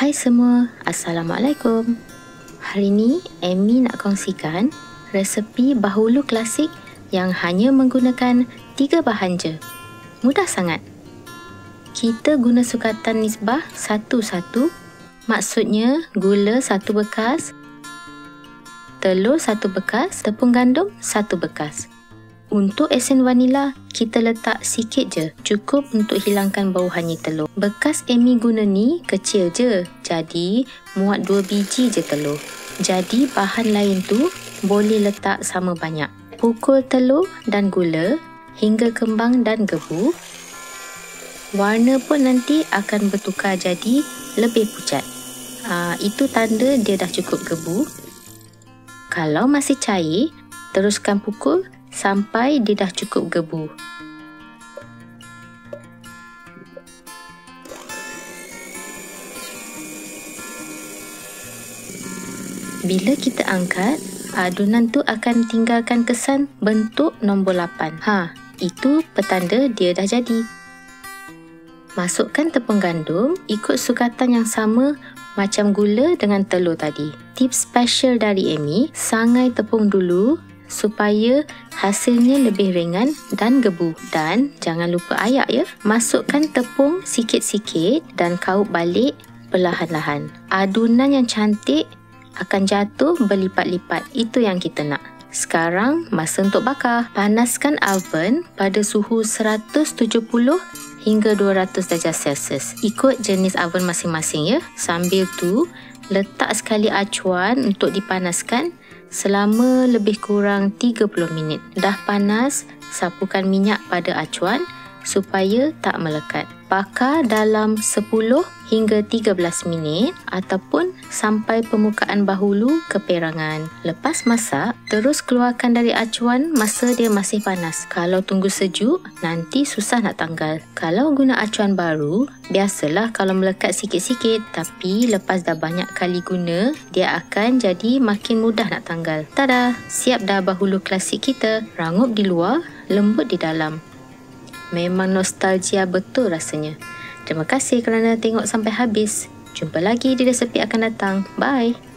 Hai semua, Assalamualaikum. Hari ni Amy nak kongsikan resepi bahulu klasik yang hanya menggunakan 3 bahan je. Mudah sangat. Kita guna sukatan nisbah 1:1, maksudnya gula 1 bekas, telur 1 bekas, tepung gandum 1 bekas. Untuk esen vanila, kita letak sikit je, cukup untuk hilangkan bau hanyir telur. Bekas Amy guna ni kecil je, jadi muat 2 biji je telur. Jadi bahan lain tu boleh letak sama banyak. Pukul telur dan gula hingga kembang dan gebu. Warna pun nanti akan bertukar jadi lebih pucat. Itu tanda dia dah cukup gebu. Kalau masih cair, teruskan pukul sampai dia dah cukup gebu. Bila kita angkat, adunan tu akan tinggalkan kesan bentuk nombor 8. Itu petanda dia dah jadi. Masukkan tepung gandum ikut sukatan yang sama macam gula dengan telur tadi. Tips special dari Amy, sangai tepung dulu supaya hasilnya lebih ringan dan gebu. Dan jangan lupa ayak ya. Masukkan tepung sikit-sikit dan kaup balik perlahan-lahan. Adunan yang cantik akan jatuh berlipat-lipat. Itu yang kita nak. Sekarang masa untuk bakar. Panaskan oven pada suhu 170 hingga 200 darjah Celsius. Ikut jenis oven masing-masing ya. Sambil tu, letak sekali acuan untuk dipanaskan selama lebih kurang 30 minit. Dah panas, sapukan minyak pada acuan supaya tak melekat. Bakar dalam 10 hingga 13 minit ataupun sampai permukaan bahulu keperangan. Lepas masak, terus keluarkan dari acuan masa dia masih panas. Kalau tunggu sejuk, nanti susah nak tanggal. Kalau guna acuan baru, biasalah kalau melekat sikit-sikit. Tapi lepas dah banyak kali guna, dia akan jadi makin mudah nak tanggal. Tada! Siap dah bahulu klasik kita. Rangup di luar, lembut di dalam. Memang nostalgia betul rasanya. Terima kasih kerana tengok sampai habis. Jumpa lagi di resepi akan datang. Bye!